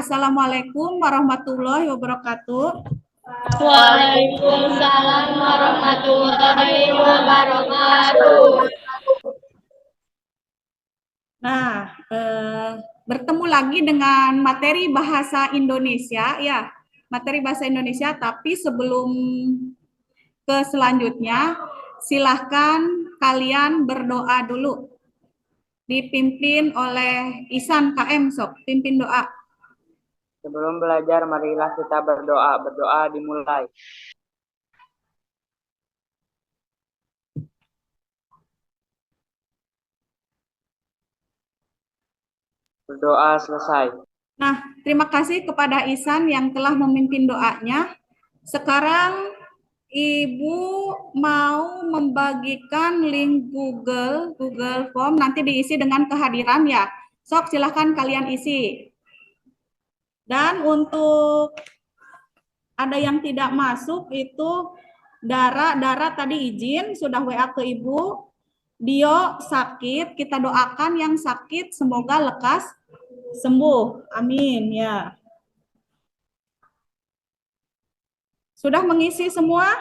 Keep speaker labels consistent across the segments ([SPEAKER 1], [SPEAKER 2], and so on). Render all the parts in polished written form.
[SPEAKER 1] Assalamualaikum warahmatullahi wabarakatuh.
[SPEAKER 2] Waalaikumsalam warahmatullahi wabarakatuh.
[SPEAKER 1] Nah, bertemu lagi dengan materi bahasa Indonesia, ya, materi bahasa Indonesia. Tapi sebelum ke selanjutnya, silahkan kalian berdoa dulu. Dipimpin oleh Isan KM, sok pimpin doa.
[SPEAKER 3] Sebelum belajar, marilah kita berdoa. Berdoa dimulai. Berdoa selesai.
[SPEAKER 1] Nah, terima kasih kepada Isan yang telah memimpin doanya. Sekarang Ibu mau membagikan link Google Form, nanti diisi dengan kehadiran ya. Sok silahkan kalian isi. Dan untuk ada yang tidak masuk itu Dara tadi izin, sudah WA ke Ibu. Dio sakit, kita doakan yang sakit semoga lekas sembuh. Amin ya. Sudah mengisi semua?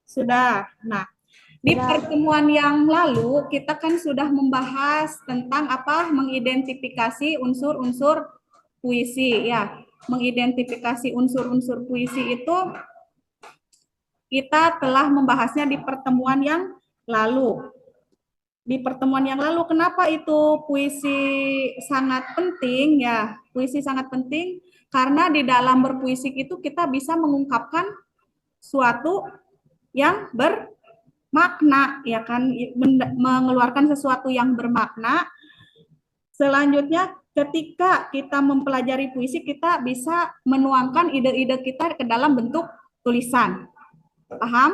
[SPEAKER 1] Sudah. Nah, di pertemuan yang lalu kita kan sudah membahas tentang apa? Mengidentifikasi unsur-unsur puisi ya. Mengidentifikasi unsur-unsur puisi itu kita telah membahasnya di pertemuan yang lalu. Di pertemuan yang lalu, kenapa itu puisi sangat penting ya? Puisi sangat penting karena di dalam berpuisi itu kita bisa mengungkapkan suatu yang bermakna, ya kan? Mengeluarkan sesuatu yang bermakna. Selanjutnya, ketika kita mempelajari puisi, kita bisa menuangkan ide-ide kita ke dalam bentuk tulisan. Paham?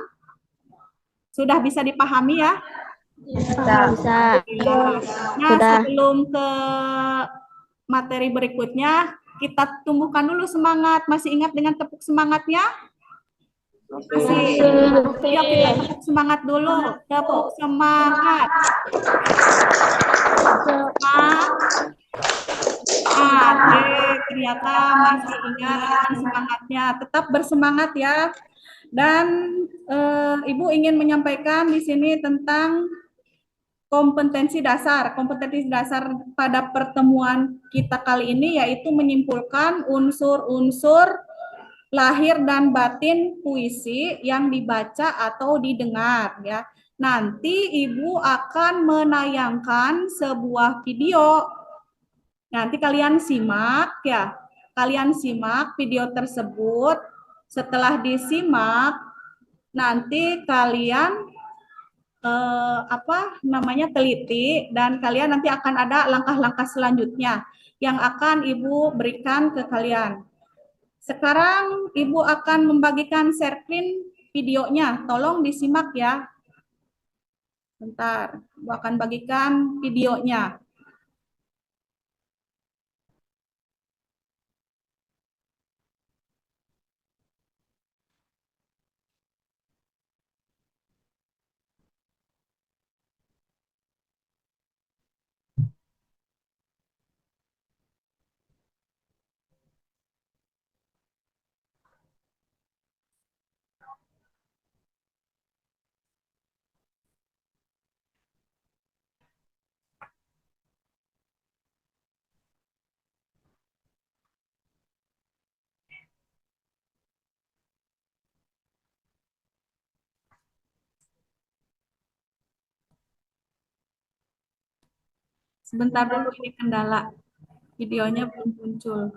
[SPEAKER 1] Sudah bisa dipahami ya?
[SPEAKER 2] Bisa.
[SPEAKER 1] Nah, sebelum ke materi berikutnya, kita tumbuhkan dulu semangat. Masih ingat dengan tepuk semangatnya? Masih. Yuk kita tepuk semangat dulu. Tepuk semangat. Ternyata masih ingat dengan semangatnya. Tetap bersemangat ya. Dan Ibu ingin menyampaikan di sini tentang kompetensi dasar. Kompetensi dasar pada pertemuan kita kali ini yaitu menyimpulkan unsur-unsur lahir dan batin puisi yang dibaca atau didengar ya. Nanti Ibu akan menayangkan sebuah video. Nanti kalian simak ya. Kalian simak video tersebut. Setelah disimak, nanti kalian teliti dan kalian nanti akan ada langkah-langkah selanjutnya yang akan Ibu berikan ke kalian. Sekarang Ibu akan membagikan share screen videonya. Tolong disimak ya. Bentar, Ibu akan bagikan videonya. Sebentar dulu, ini kendala. Videonya belum muncul.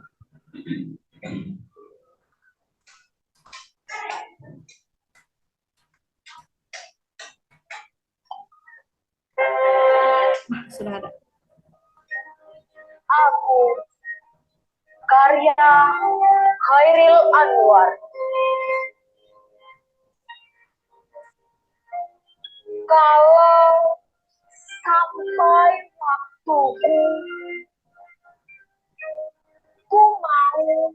[SPEAKER 1] Sudah ada.
[SPEAKER 4] Aku, karya Khairil Anwar. Kalau sampai waktuku, ku mau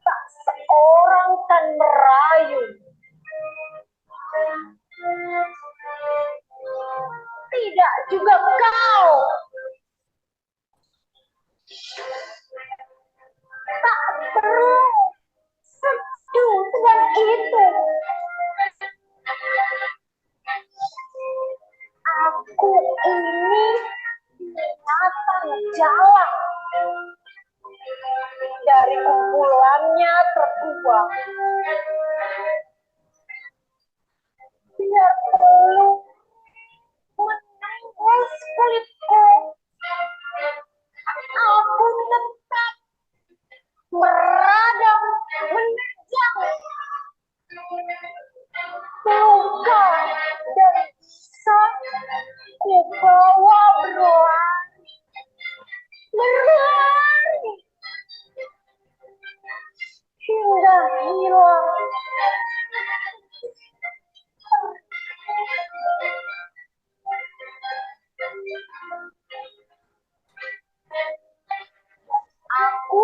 [SPEAKER 4] tak seorang kan merayu. Tidak juga kau. hilang. Biar peluk menembus kulitku, aku tetap meradang menerjang luka dan bisa ku bawa berlari hingga hilang. Aku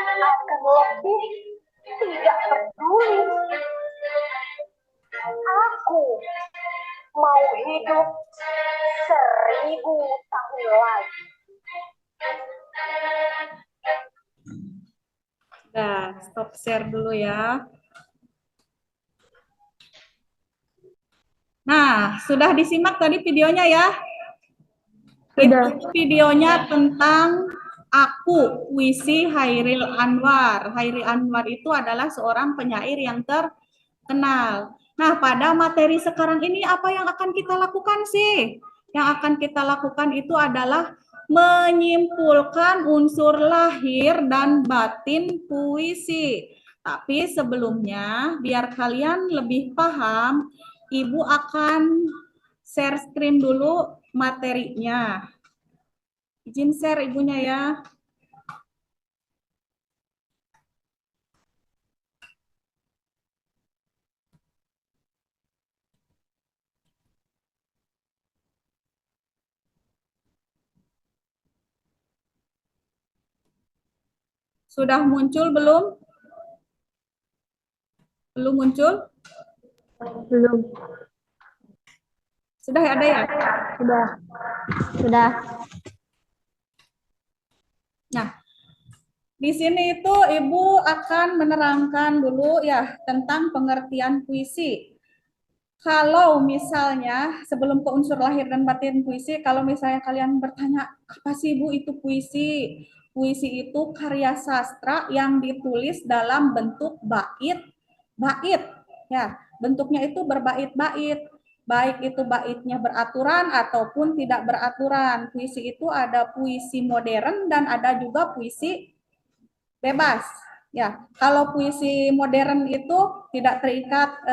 [SPEAKER 4] akan lebih tidak peduli. Aku mau hidup 1000 tahun lagi.
[SPEAKER 1] Nah, stop share dulu ya. Nah, sudah disimak tadi videonya ya? Itu videonya tentang Aku, puisi Chairil Anwar. Chairil Anwar itu adalah seorang penyair yang terkenal. Nah, pada materi sekarang ini apa yang akan kita lakukan sih? Yang akan kita lakukan itu adalah menyimpulkan unsur lahir dan batin puisi. Tapi sebelumnya, biar kalian lebih paham, Ibu akan share screen dulu materinya. Izin share Ibunya ya. Sudah muncul belum? Belum muncul?
[SPEAKER 2] Belum.
[SPEAKER 1] Sudah ada ya?
[SPEAKER 2] Sudah.
[SPEAKER 1] Nah, di sini itu Ibu akan menerangkan dulu ya tentang pengertian puisi. Kalau misalnya sebelum ke unsur lahir dan batin puisi, kalau misalnya kalian bertanya, apa sih Ibu itu puisi? Puisi itu karya sastra yang ditulis dalam bentuk bait. Ya, bentuknya itu berbait-bait. Baik itu baitnya beraturan ataupun tidak beraturan. Puisi itu ada puisi modern dan ada juga puisi bebas. Ya, kalau puisi modern itu tidak terikat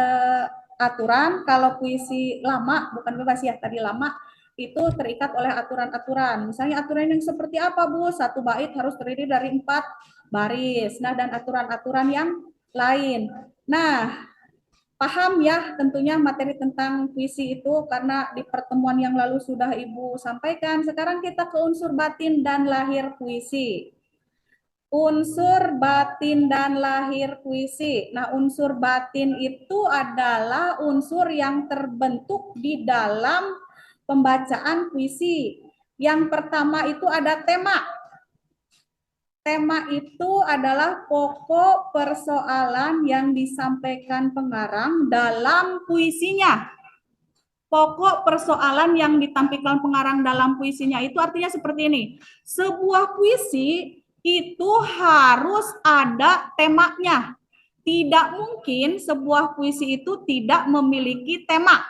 [SPEAKER 1] aturan, kalau puisi lama, bukan bebas ya, tadi lama, itu terikat oleh aturan-aturan. Misalnya aturan yang seperti apa, Bu? Satu bait harus terdiri dari 4 baris. Nah, dan aturan-aturan yang lain. Nah, paham ya tentunya materi tentang puisi itu karena di pertemuan yang lalu sudah Ibu sampaikan. Sekarang kita ke unsur batin dan lahir puisi. Unsur batin dan lahir puisi. Nah, unsur batin itu adalah unsur yang terbentuk di dalam pembacaan puisi. Yang pertama itu ada tema. Tema itu adalah pokok persoalan yang disampaikan pengarang dalam puisinya. Pokok persoalan yang ditampilkan pengarang dalam puisinya itu artinya seperti ini. Sebuah puisi itu harus ada temanya. Tidak mungkin sebuah puisi itu tidak memiliki tema.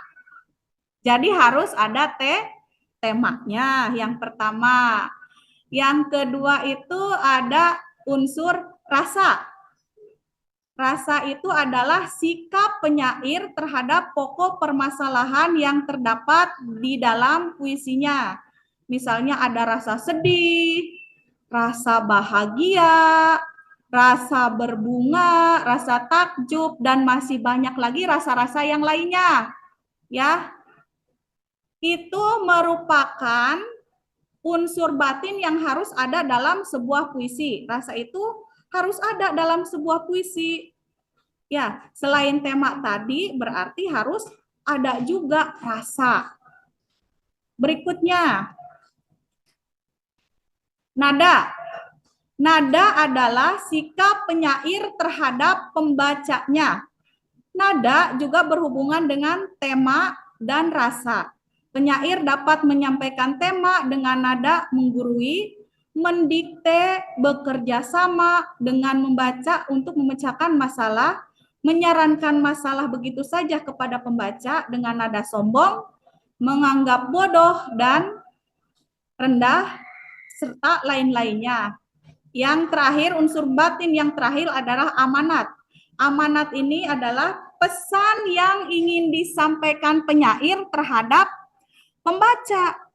[SPEAKER 1] Jadi harus ada temanya yang pertama. Yang kedua itu ada unsur rasa. Rasa itu adalah sikap penyair terhadap pokok permasalahan yang terdapat di dalam puisinya. Misalnya ada rasa sedih, rasa bahagia, rasa berbunga, rasa takjub, dan masih banyak lagi rasa-rasa yang lainnya. Ya, itu merupakan unsur batin yang harus ada dalam sebuah puisi. Rasa itu harus ada dalam sebuah puisi. Ya, selain tema tadi berarti harus ada juga rasa. Berikutnya, nada. Nada adalah sikap penyair terhadap pembacanya. Nada juga berhubungan dengan tema dan rasa. Penyair dapat menyampaikan tema dengan nada menggurui, mendikte, bekerja sama dengan membaca untuk memecahkan masalah, menyarankan masalah begitu saja kepada pembaca dengan nada sombong, menganggap bodoh dan rendah, serta lain-lainnya. Yang terakhir, unsur batin yang terakhir adalah amanat. Amanat ini adalah pesan yang ingin disampaikan penyair terhadap pembaca.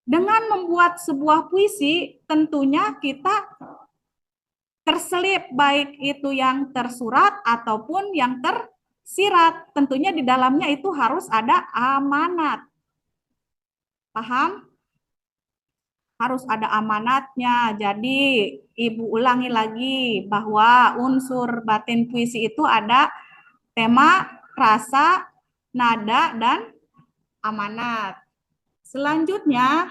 [SPEAKER 1] Dengan membuat sebuah puisi, tentunya kita terselip, baik itu yang tersurat ataupun yang tersirat. Tentunya di dalamnya itu harus ada amanat. Paham? Harus ada amanatnya. Jadi, Ibu ulangi lagi bahwa unsur batin puisi itu ada tema, rasa, nada, dan amanat. Selanjutnya,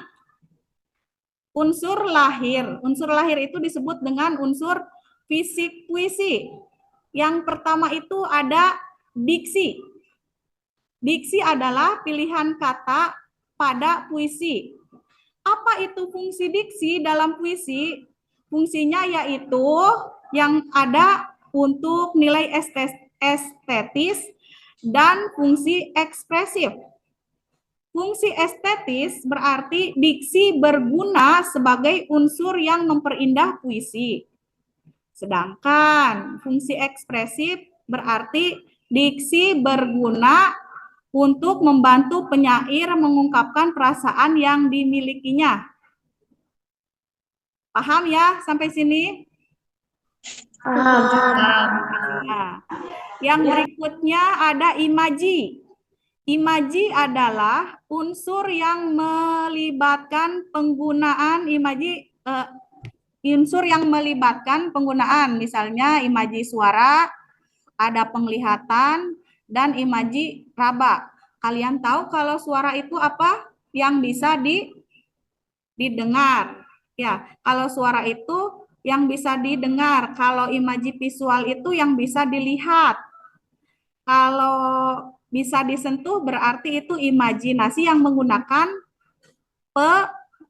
[SPEAKER 1] unsur lahir. Unsur lahir itu disebut dengan unsur fisik puisi. Yang pertama itu ada diksi. Diksi adalah pilihan kata pada puisi. Apa itu fungsi diksi dalam puisi? Fungsinya yaitu yang ada untuk nilai estetis dan fungsi ekspresif. Fungsi estetis berarti diksi berguna sebagai unsur yang memperindah puisi. Sedangkan fungsi ekspresif berarti diksi berguna untuk membantu penyair mengungkapkan perasaan yang dimilikinya. Paham ya sampai sini? Nah, yang berikutnya ada imaji. Imaji adalah unsur yang melibatkan penggunaan misalnya imaji suara, ada penglihatan, dan imaji raba. Kalian tahu kalau suara itu apa? Yang bisa didengar. Ya, kalau suara itu yang bisa didengar. Kalau imaji visual itu yang bisa dilihat. Kalau bisa disentuh berarti itu imajinasi yang menggunakan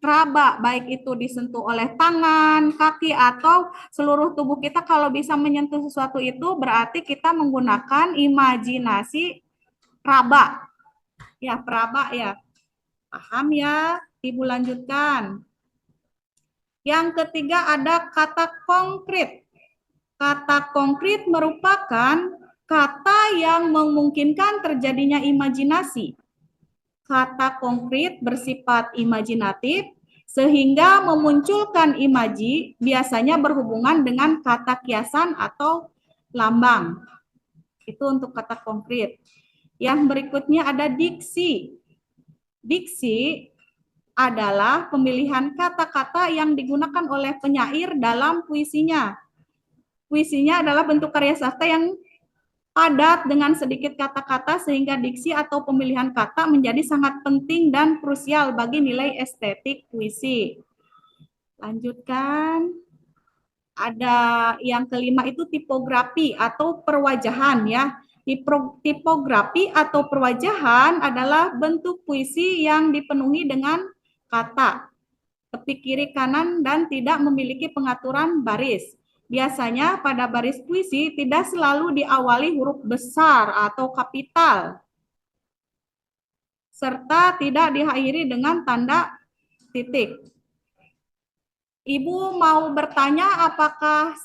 [SPEAKER 1] peraba, baik itu disentuh oleh tangan, kaki, atau seluruh tubuh kita. Kalau bisa menyentuh sesuatu itu berarti kita menggunakan imajinasi raba. Ya, peraba ya. Paham ya? Ibu lanjutkan. Yang ketiga ada kata konkret. Kata konkret merupakan kata yang memungkinkan terjadinya imajinasi. Kata konkret bersifat imajinatif sehingga memunculkan imaji biasanya berhubungan dengan kata kiasan atau lambang. Itu untuk kata konkret. Yang berikutnya ada diksi. Diksi adalah pemilihan kata-kata yang digunakan oleh penyair dalam puisinya. Puisinya adalah bentuk karya sastra yang padat dengan sedikit kata-kata sehingga diksi atau pemilihan kata menjadi sangat penting dan krusial bagi nilai estetik puisi. Lanjutkan. Ada yang kelima itu tipografi atau perwajahan ya. Tipografi atau perwajahan adalah bentuk puisi yang dipenuhi dengan kata, tepi kiri kanan dan tidak memiliki pengaturan baris. Biasanya pada baris puisi tidak selalu diawali huruf besar atau kapital, serta tidak diakhiri dengan tanda titik. Ibu mau bertanya apakah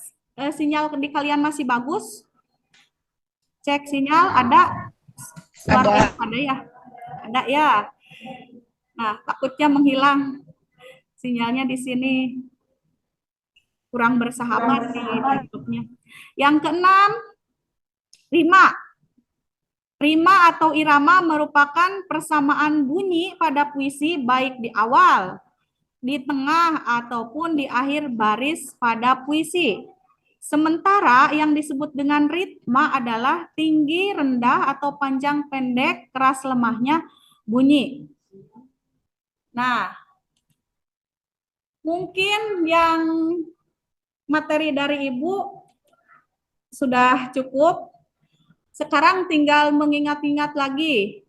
[SPEAKER 1] sinyal di kalian masih bagus? Cek sinyal, ada? Suara ada ya? Ada ya? Nah, takutnya menghilang sinyalnya di sini. Kurang bersahabat di YouTube-nya. Yang keenam, rima. Rima atau irama merupakan persamaan bunyi pada puisi baik di awal, di tengah, ataupun di akhir baris pada puisi. Sementara yang disebut dengan ritma adalah tinggi, rendah, atau panjang, pendek, keras, lemahnya bunyi. Nah, mungkin yang materi dari Ibu sudah cukup. Sekarang tinggal mengingat-ingat lagi.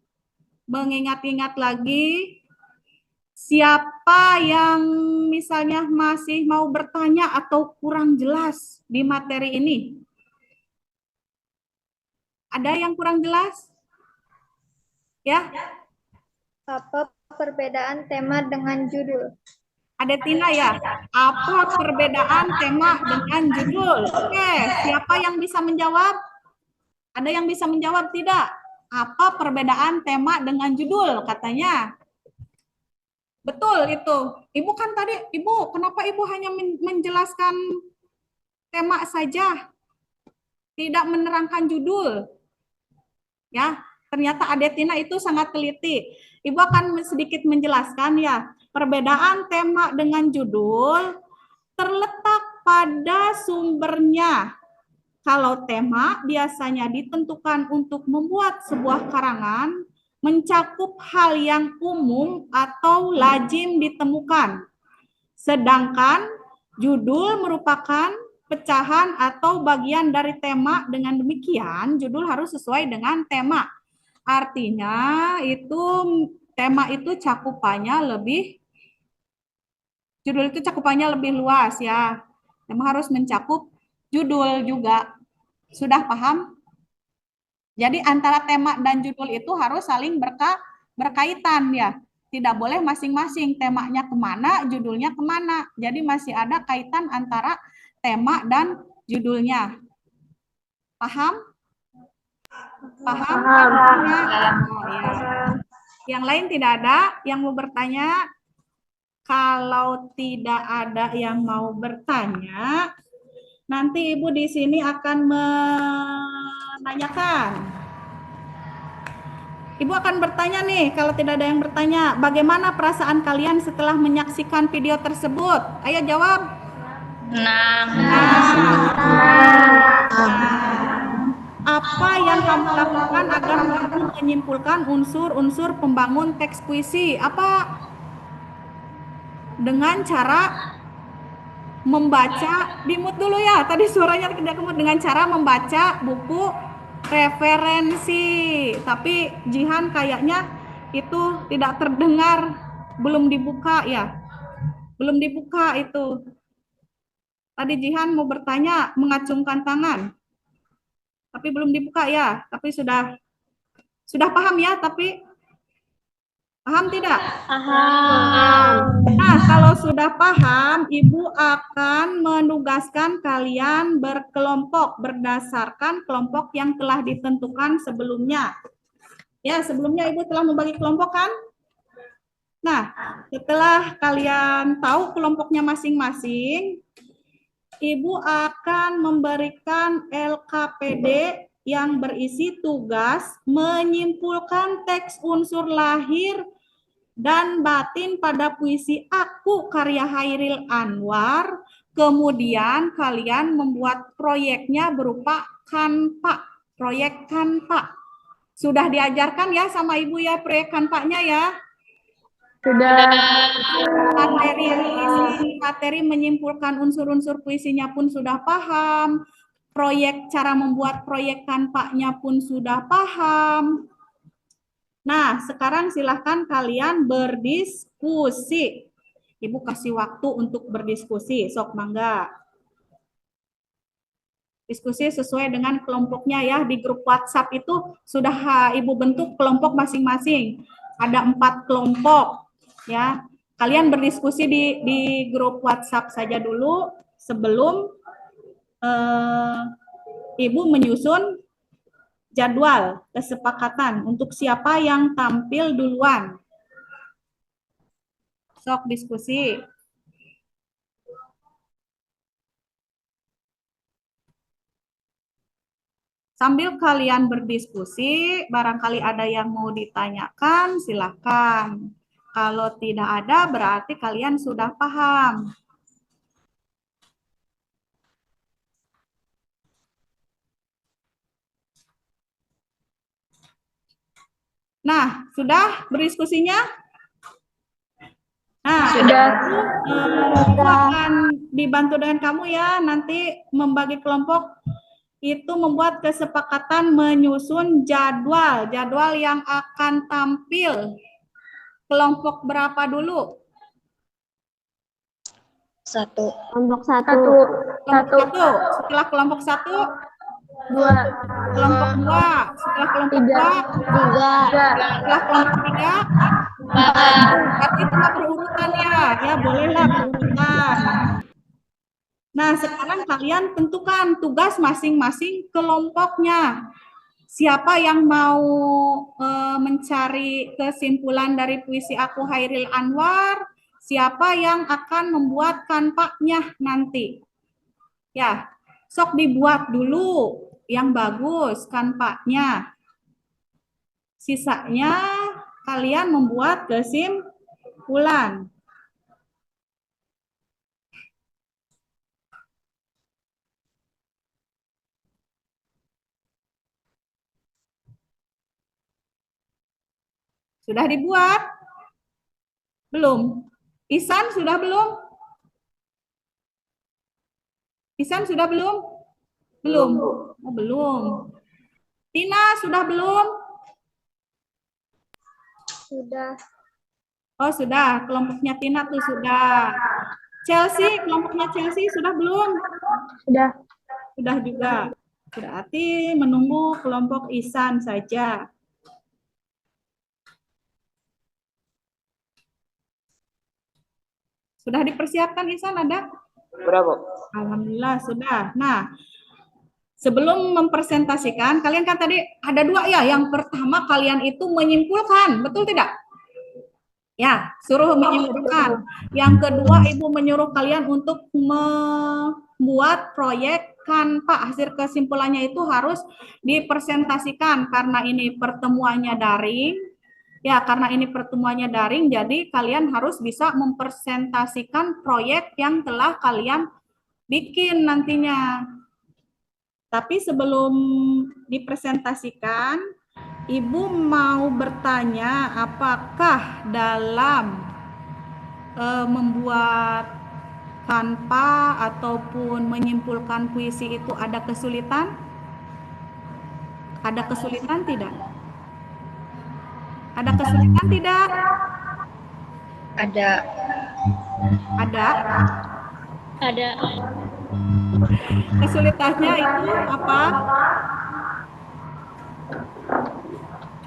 [SPEAKER 1] Siapa yang misalnya masih mau bertanya atau kurang jelas di materi ini? Ada yang kurang jelas? Ya,
[SPEAKER 2] Apa perbedaan tema dengan judul?
[SPEAKER 1] ada Tina ya. Apa perbedaan tema dengan judul? Oke, siapa yang bisa menjawab? Ada yang bisa menjawab tidak? Apa perbedaan tema dengan judul? Katanya. Betul itu. Ibu kan tadi, Ibu, kenapa Ibu hanya menjelaskan tema saja? Tidak menerangkan judul. Ya, ternyata Adetina itu sangat teliti. Ibu akan sedikit menjelaskan ya, perbedaan tema dengan judul terletak pada sumbernya. Kalau tema biasanya ditentukan untuk membuat sebuah karangan, mencakup hal yang umum atau lazim ditemukan. Sedangkan judul merupakan pecahan atau bagian dari tema. Dengan demikian, judul harus sesuai dengan tema. Artinya itu tema itu cakupannya lebih, judul itu cakupannya lebih luas ya. Tema harus mencakup judul juga. Sudah paham? Jadi antara tema dan judul itu harus saling berkaitan ya. Tidak boleh masing-masing temanya kemana, judulnya kemana. Jadi masih ada kaitan antara tema dan judulnya. Paham? Paham? Oh, ya. Yang lain tidak ada yang mau bertanya? Kalau tidak ada yang mau bertanya, nanti Ibu di sini akan menanyakan. Ibu akan bertanya nih, kalau tidak ada yang bertanya, bagaimana perasaan kalian setelah menyaksikan video tersebut? Ayo jawab.
[SPEAKER 5] Senang.
[SPEAKER 1] Apa yang kamu lakukan agar kamu menyimpulkan unsur-unsur pembangun teks puisi? Apa? Dengan cara membaca, dimut dulu ya, tadi suaranya tidak kemut, dengan cara membaca buku referensi. Tapi Jihan kayaknya itu tidak terdengar, belum dibuka ya, belum dibuka itu. Tadi Jihan mau bertanya, mengacungkan tangan, tapi belum dibuka ya. Tapi sudah paham ya, tapi paham tidak?
[SPEAKER 2] Paham.
[SPEAKER 1] Nah, kalau sudah paham, Ibu akan menugaskan kalian berkelompok berdasarkan kelompok yang telah ditentukan sebelumnya. Ya, sebelumnya Ibu telah membagi kelompok kan? Nah, setelah kalian tahu kelompoknya masing-masing, Ibu akan memberikan LKPD yang berisi tugas menyimpulkan teks unsur lahir dan batin pada puisi Aku karya Hairil Anwar. Kemudian kalian membuat proyeknya berupa Canva, proyek Canva. Sudah diajarkan ya sama Ibu ya proyek Canva-nya ya?
[SPEAKER 2] Sudah.
[SPEAKER 1] Materi menyimpulkan unsur-unsur puisinya pun sudah paham. Proyek, cara membuat proyek Canva-nya pun sudah paham. Nah, sekarang silahkan kalian berdiskusi. Ibu kasih waktu untuk berdiskusi, sok mangga. Diskusi sesuai dengan kelompoknya ya. Di grup WhatsApp itu sudah Ibu bentuk kelompok masing-masing. Ada 4 kelompok ya. Kalian berdiskusi di grup WhatsApp saja dulu sebelum Ibu menyusun jadwal kesepakatan untuk siapa yang tampil duluan. Sok diskusi. Sambil kalian berdiskusi, barangkali ada yang mau ditanyakan, silakan. Kalau tidak ada, berarti kalian sudah paham. Nah, sudah berdiskusinya? Nah,
[SPEAKER 2] Sudah.
[SPEAKER 1] aku akan dibantu dengan kamu ya, nanti membagi kelompok itu membuat kesepakatan menyusun jadwal yang akan tampil Kelompok berapa dulu?
[SPEAKER 2] Satu.
[SPEAKER 5] Kelompok 1.
[SPEAKER 1] Kelompok 1. Setelah kelompok 1,
[SPEAKER 5] 2.
[SPEAKER 1] kelompok 2. Setelah kelompok 2,
[SPEAKER 5] 3.
[SPEAKER 1] setelah kelompok 3, berarti cuma berurutan ya. Ya, bolehlah berurutan. Nah, sekarang kalian tentukan tugas masing-masing kelompoknya. Siapa yang mau mencari kesimpulan dari puisi aku Hairil Anwar? Siapa yang akan membuat kanvasnya nanti? Ya, sok dibuat dulu yang bagus kanvasnya. Sisanya kalian membuat kesimpulan. Sudah dibuat? Belum? Ihsan sudah belum? Ihsan sudah belum? Belum. Oh, belum. Tina sudah belum?
[SPEAKER 2] Sudah.
[SPEAKER 1] Oh, sudah. Kelompoknya Tina tuh sudah. Chelsea, kelompoknya Chelsea sudah belum?
[SPEAKER 5] Sudah.
[SPEAKER 1] Sudah juga. Berarti menunggu kelompok Ihsan saja. Sudah dipersiapkan Ihsan ada?
[SPEAKER 3] Sudah, Bu.
[SPEAKER 1] Alhamdulillah sudah. Nah, sebelum mempresentasikan, kalian kan tadi ada dua ya. Yang pertama kalian itu menyimpulkan, betul tidak? Ya, suruh menyimpulkan. Yang kedua, Ibu menyuruh kalian untuk membuat proyek Canva. Hasil kesimpulannya itu harus dipresentasikan karena ini pertemuannya daring. Ya, karena ini pertemuannya daring, jadi kalian harus bisa mempresentasikan proyek yang telah kalian bikin nantinya. Tapi sebelum dipresentasikan, Ibu mau bertanya apakah dalam membuat Canva ataupun menyimpulkan puisi itu ada kesulitan? Ada kesulitan tidak? Ada kesulitan tidak?
[SPEAKER 2] Ada.
[SPEAKER 1] Ada.
[SPEAKER 5] Ada.
[SPEAKER 1] Kesulitannya itu apa?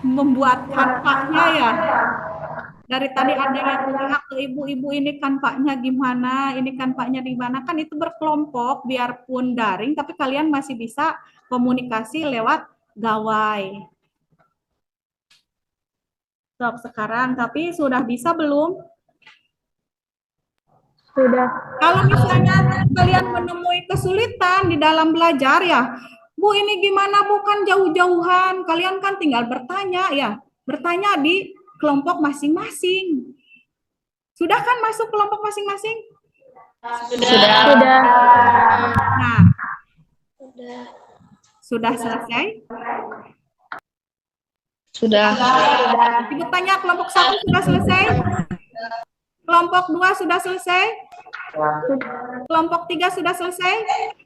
[SPEAKER 1] Membuat kanvasnya ya. Dari tadi ada yang bilang ke ibu-ibu ini kanvasnya gimana, ini kanvasnya di mana, kan itu berkelompok biarpun daring tapi kalian masih bisa komunikasi lewat gawai. Sok sekarang tapi sudah bisa belum?
[SPEAKER 5] Sudah.
[SPEAKER 1] Kalau misalnya kalian menemui kesulitan di dalam belajar ya, Bu ini gimana bukan jauh-jauhan, kalian kan tinggal bertanya ya, bertanya di kelompok masing-masing. Sudah kan masuk kelompok masing-masing?
[SPEAKER 5] Sudah.
[SPEAKER 1] Nah, sudah selesai?
[SPEAKER 2] Sudah.
[SPEAKER 1] Ibu tanya kelompok 1 sudah selesai? Kelompok 2 sudah selesai? Kelompok 3 sudah selesai?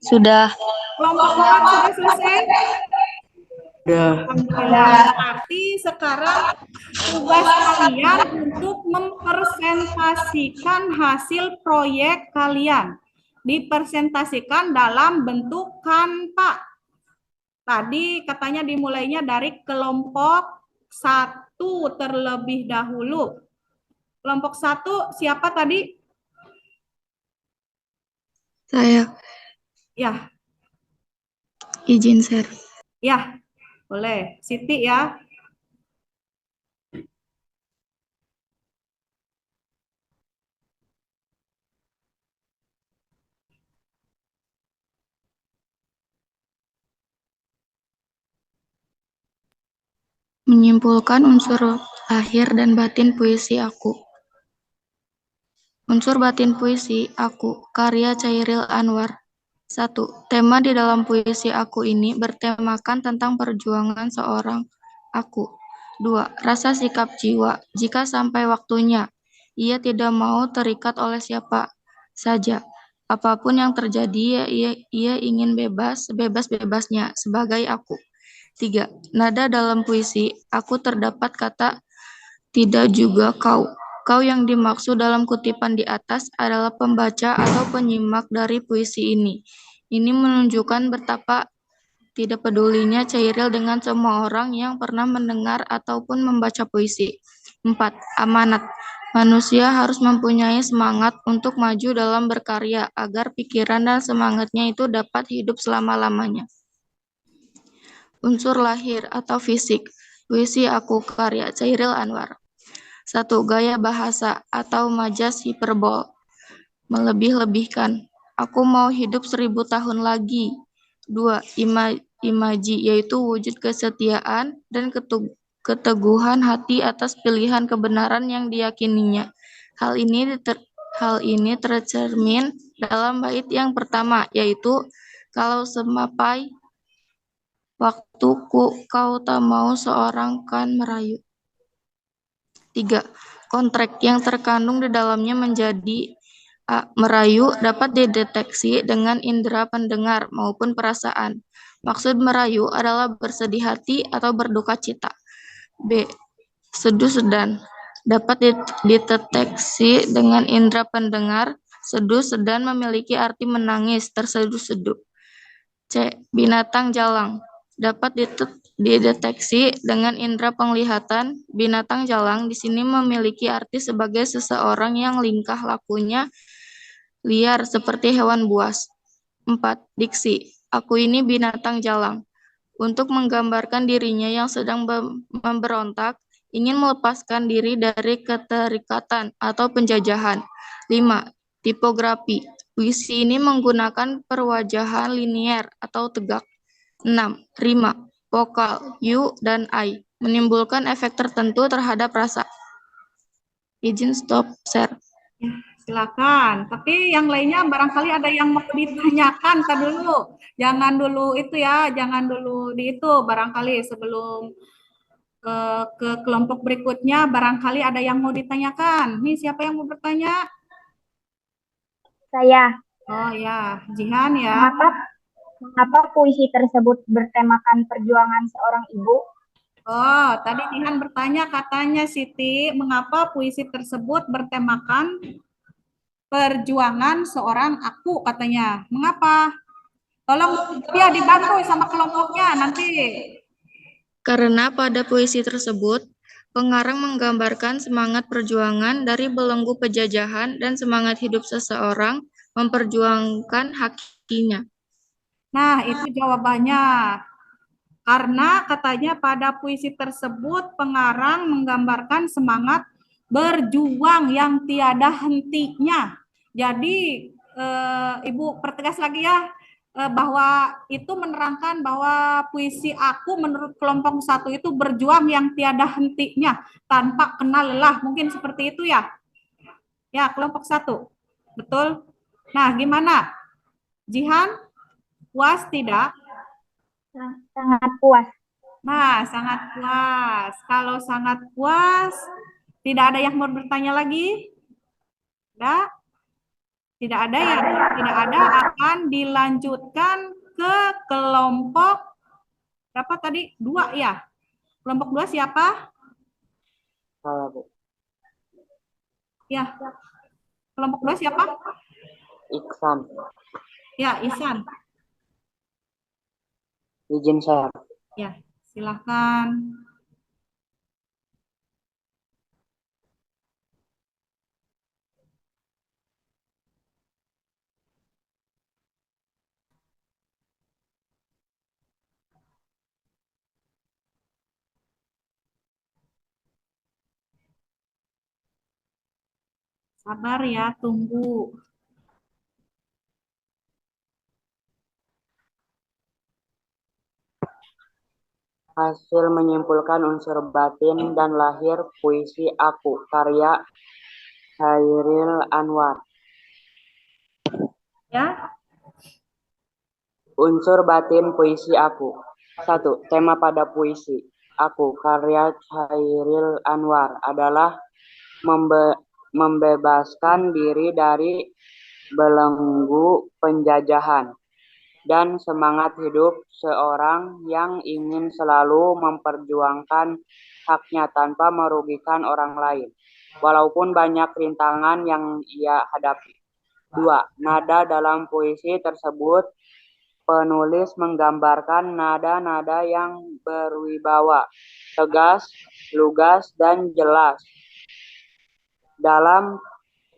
[SPEAKER 2] Sudah.
[SPEAKER 1] Kelompok 4 sudah selesai? Alhamdulillah. Berarti sekarang tugas kalian untuk mempresentasikan hasil proyek kalian. Dipresentasikan dalam bentuk Canva. Tadi katanya dimulainya dari kelompok 1 terlebih dahulu. Kelompok 1 siapa tadi?
[SPEAKER 2] Saya.
[SPEAKER 1] Ya,
[SPEAKER 2] Izin share.
[SPEAKER 1] ya. Boleh. Siti ya.
[SPEAKER 2] Menyimpulkan unsur lahir dan batin puisi aku. Unsur batin puisi aku, karya Chairil Anwar. 1. Tema di dalam puisi aku ini bertemakan tentang perjuangan seorang aku. 2. Rasa sikap jiwa, jika sampai waktunya, ia tidak mau terikat oleh siapa saja. Apapun yang terjadi, ia ingin bebas-bebasnya sebagai aku. 3. Nada dalam puisi, aku terdapat kata tidak juga kau. Kau yang dimaksud dalam kutipan di atas adalah pembaca atau penyimak dari puisi ini. Ini menunjukkan betapa tidak pedulinya Cairil dengan semua orang yang pernah mendengar ataupun membaca puisi. 4. Amanat. Manusia harus mempunyai semangat untuk maju dalam berkarya agar pikiran dan semangatnya itu dapat hidup selama-lamanya. Unsur lahir atau fisik. Puisi aku karya Cairil Anwar. 1. Gaya bahasa atau majas hiperbol. Melebih-lebihkan. Aku mau hidup 1000 tahun lagi. 2. Imaji, yaitu wujud kesetiaan dan keteguhan hati atas pilihan kebenaran yang diyakininya. Hal ini tercermin dalam bait yang pertama, yaitu kalau semapai waktuku kau tak mau seorang kan merayu. 3. Kontrak yang terkandung di dalamnya menjadi merayu dapat dideteksi dengan indera pendengar maupun perasaan. Maksud merayu adalah bersedih hati atau berduka cita. B. Seduh sedan dapat dideteksi dengan indera pendengar. Seduh sedan memiliki arti menangis, terseduh-seduh. C. Binatang jalang dapat dideteksi dengan indera penglihatan. Binatang jalang di sini memiliki arti sebagai seseorang yang tingkah lakunya liar seperti hewan buas. 4. Diksi. Aku ini binatang jalang. Untuk menggambarkan dirinya yang sedang memberontak, ingin melepaskan diri dari keterikatan atau penjajahan. 5. Tipografi. Puisi ini menggunakan perwajahan linier atau tegak. 6. Rima. Vokal you dan I menimbulkan efek tertentu terhadap rasa. Izin stop share.
[SPEAKER 1] Ya, silakan. Tapi yang lainnya barangkali ada yang mau ditanyakan. Tadi dulu. Jangan dulu itu ya, jangan dulu di itu. Barangkali sebelum ke kelompok berikutnya, barangkali ada yang mau ditanyakan. Nih, siapa yang mau bertanya?
[SPEAKER 4] Saya.
[SPEAKER 1] Oh ya, Jihan ya.
[SPEAKER 4] Mengapa puisi tersebut bertemakan perjuangan seorang ibu?
[SPEAKER 1] Oh, tadi Jihan bertanya katanya Siti, mengapa puisi tersebut bertemakan perjuangan seorang aku katanya. Mengapa? Tolong dia dibantu sama kelompoknya nanti.
[SPEAKER 2] Karena pada puisi tersebut, pengarang menggambarkan semangat perjuangan dari belenggu penjajahan dan semangat hidup seseorang memperjuangkan hakinya.
[SPEAKER 1] Nah, itu jawabannya. Karena katanya pada puisi tersebut pengarang menggambarkan semangat berjuang yang tiada hentinya. Jadi Ibu pertegas lagi ya bahwa itu menerangkan bahwa puisi aku menurut kelompok 1 itu berjuang yang tiada hentinya tanpa kenal lelah. Mungkin seperti itu ya. Ya, kelompok 1. Betul? Nah, gimana? Jihan? Puas tidak?
[SPEAKER 4] Sangat puas.
[SPEAKER 1] Nah, sangat puas. Kalau sangat puas, tidak ada yang mau bertanya lagi? Tidak? Tidak ada ya? Tidak ada, akan dilanjutkan ke kelompok berapa tadi? 2 ya? Kelompok 2 siapa?
[SPEAKER 3] Saya, Bu.
[SPEAKER 1] Ya. Kelompok 2 siapa?
[SPEAKER 3] Iksan.
[SPEAKER 1] Ya, Ihsan.
[SPEAKER 3] Izin share.
[SPEAKER 1] Ya, silakan. Sabar ya, tunggu.
[SPEAKER 3] Hasil menyimpulkan unsur batin dan lahir puisi aku karya Chairil Anwar.
[SPEAKER 1] Ya.
[SPEAKER 3] Unsur batin puisi aku. 1. Tema pada puisi aku karya Chairil Anwar adalah membebaskan diri dari belenggu penjajahan dan semangat hidup seorang yang ingin selalu memperjuangkan haknya tanpa merugikan orang lain, walaupun banyak rintangan yang ia hadapi. 2. Nada dalam puisi tersebut, penulis menggambarkan nada-nada yang berwibawa, tegas, lugas, dan jelas dalam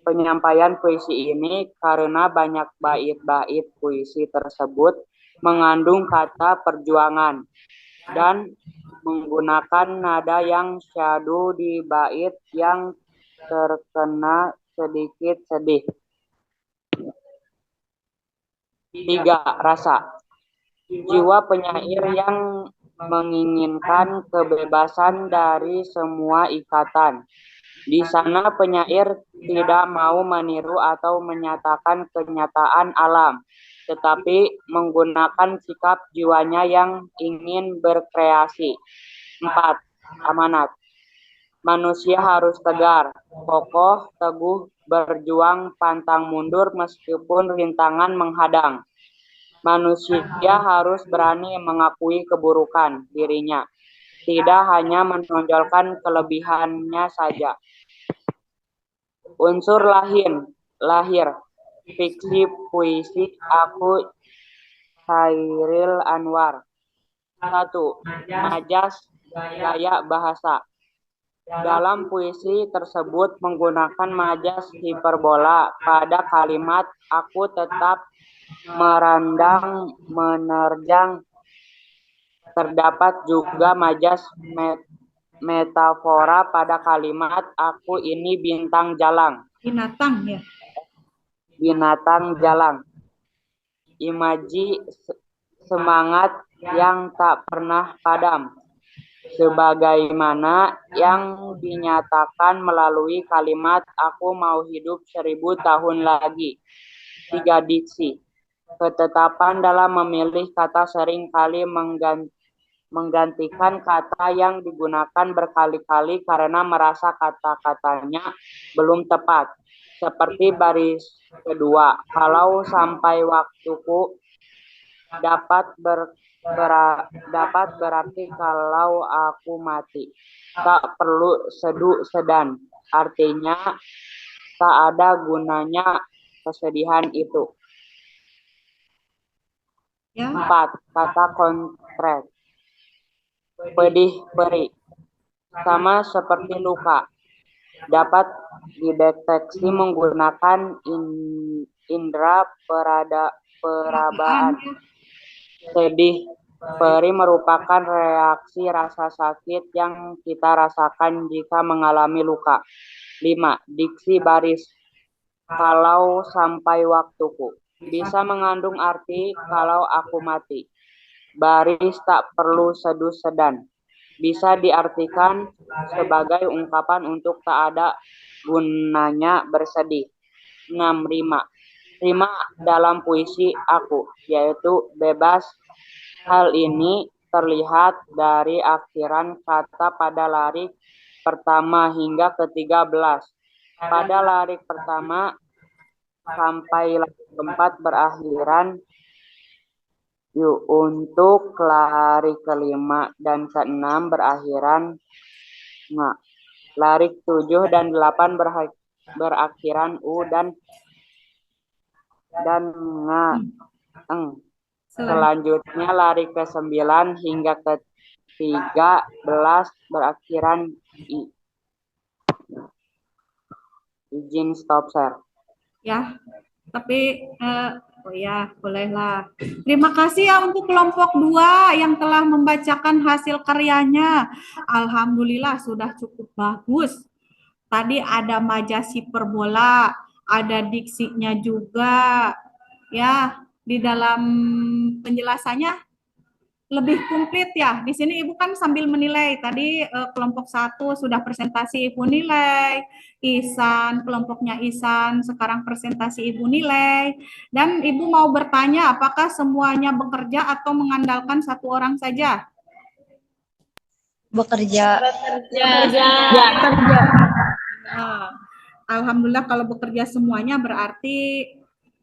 [SPEAKER 3] penyampaian puisi ini karena banyak bait-bait puisi tersebut mengandung kata perjuangan dan menggunakan nada yang syadu di bait yang terkena sedikit sedih. 3. Rasa. Jiwa penyair yang menginginkan kebebasan dari semua ikatan. Di sana penyair tidak mau meniru atau menyatakan kenyataan alam, tetapi menggunakan sikap jiwanya yang ingin berkreasi. 4. Amanat. Manusia harus tegar, kokoh, teguh, berjuang pantang mundur meskipun rintangan menghadang. Manusia harus berani mengakui keburukan dirinya, tidak hanya menonjolkan kelebihannya saja. Unsur lahir, fiksi puisi aku Chairil Anwar. 1. Majas, gaya bahasa. Dalam puisi tersebut menggunakan majas hiperbola pada kalimat aku tetap merandang, menerjang. Terdapat juga majas metafora pada kalimat aku ini bintang jalang.
[SPEAKER 1] Binatang ya.
[SPEAKER 3] Binatang jalang. Imaji semangat yang tak pernah padam, sebagaimana yang dinyatakan melalui kalimat aku mau hidup 1000 tahun lagi. 3. Diksi. Ketetapan dalam memilih kata sering kali menggantikan kata yang digunakan berkali-kali karena merasa kata-katanya belum tepat. Seperti baris kedua, kalau sampai waktuku, dapat berarti kalau aku mati. Tak perlu sedu sedan, artinya tak ada gunanya kesedihan itu.
[SPEAKER 1] Ya.
[SPEAKER 3] 4. Kata konkret. Pedih, perih. Sama seperti luka. Dapat dideteksi menggunakan indera perabaan. Sedih, perih merupakan reaksi rasa sakit yang kita rasakan jika mengalami luka. 5. Diksi baris. Kalau sampai waktuku. Bisa mengandung arti kalau aku mati. Baris tak perlu sedu sedan. Bisa diartikan sebagai ungkapan untuk tak ada gunanya bersedih. 6. Rima dalam puisi aku, yaitu bebas. Hal ini terlihat dari akhiran kata pada larik pertama hingga ke-13. Pada larik pertama sampai larik keempat berakhiran yuk, untuk larik kelima dan ke-6 berakhiran nga. Larik 7 dan 8 berakhiran u dan nga. Selanjutnya larik ke-9 hingga ke-13 berakhiran i. Izin stop share.
[SPEAKER 1] Ya, tapi oh ya, bolehlah. Terima kasih ya untuk kelompok 2 yang telah membacakan hasil karyanya. Alhamdulillah sudah cukup bagus. Tadi ada majas hiperbola, ada diksinya juga. Ya, di dalam penjelasannya lebih komplit ya. Di sini Ibu kan sambil menilai. Tadi kelompok 1 sudah presentasi Ibu nilai. Ihsan, kelompoknya Ihsan sekarang presentasi Ibu nilai. Dan Ibu mau bertanya apakah semuanya bekerja atau mengandalkan satu orang saja?
[SPEAKER 2] Bekerja.
[SPEAKER 1] Alhamdulillah kalau bekerja semuanya berarti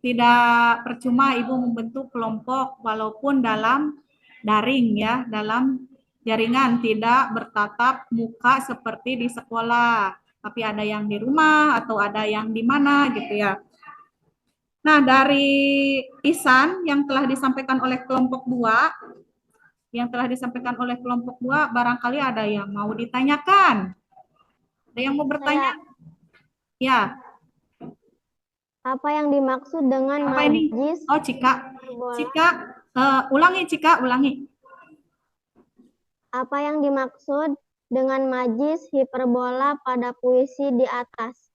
[SPEAKER 1] tidak percuma Ibu membentuk kelompok walaupun dalam daring ya, dalam jaringan, tidak bertatap muka seperti di sekolah, tapi ada yang di rumah atau ada yang di mana gitu ya. Nah, dari Ihsan yang telah disampaikan oleh kelompok 2, barangkali ada yang mau ditanyakan. Ada yang mau bertanya? Ya,
[SPEAKER 5] Apa yang dimaksud dengan
[SPEAKER 1] apa ini?
[SPEAKER 5] majlis
[SPEAKER 1] Oh, Cika.
[SPEAKER 5] hiperbola?
[SPEAKER 1] Cika, ulangi.
[SPEAKER 5] Apa yang dimaksud dengan majlis hiperbola pada puisi di atas?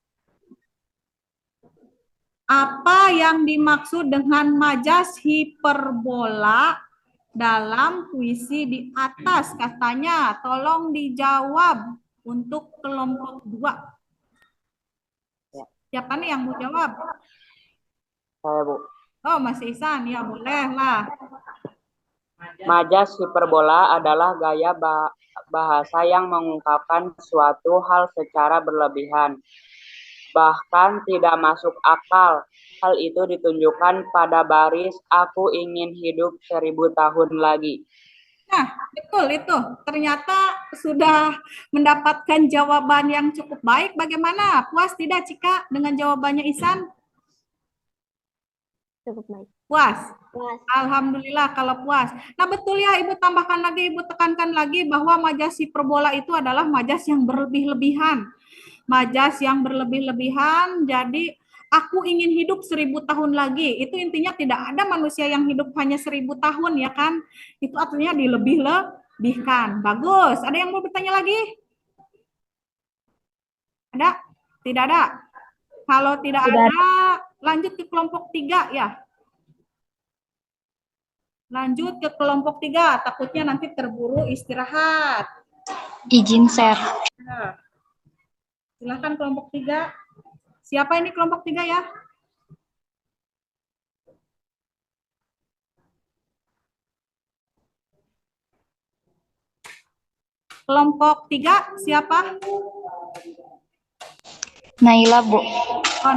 [SPEAKER 1] Apa yang dimaksud dengan majas hiperbola dalam puisi di atas? Katanya, tolong dijawab untuk kelompok 2. Siapa nih yang mau jawab?
[SPEAKER 3] Saya, Bu.
[SPEAKER 1] Oh, Mas Ihsan, ya boleh lah.
[SPEAKER 3] Majas hiperbola adalah gaya bahasa yang mengungkapkan suatu hal secara berlebihan, bahkan tidak masuk akal. Hal itu ditunjukkan pada baris "Aku ingin hidup 1000 tahun lagi".
[SPEAKER 1] Nah, betul itu. Ternyata sudah mendapatkan jawaban yang cukup baik. Bagaimana? Puas tidak, Cika, dengan jawabannya Ihsan?
[SPEAKER 5] Cukup baik.
[SPEAKER 1] Puas?
[SPEAKER 5] Puas.
[SPEAKER 1] Alhamdulillah kalau puas. Nah, betul ya, Ibu tambahkan lagi, Ibu tekankan lagi bahwa majas hiperbola itu adalah majas yang berlebih-lebihan. Majas yang berlebih-lebihan, jadi aku ingin hidup 1000 tahun lagi. Itu intinya tidak ada manusia yang hidup hanya 1000 tahun, ya kan? Itu artinya dilebih-lebihkan. Bagus. Ada yang mau bertanya lagi? Ada? Tidak ada? Kalau tidak ada, lanjut ke kelompok 3 ya. Lanjut ke kelompok 3, takutnya nanti terburu istirahat.
[SPEAKER 2] Izin share.
[SPEAKER 1] Nah, silakan kelompok 3. Siapa ini kelompok 3 ya? Kelompok 3 siapa?
[SPEAKER 2] Naila, Bu.
[SPEAKER 1] On.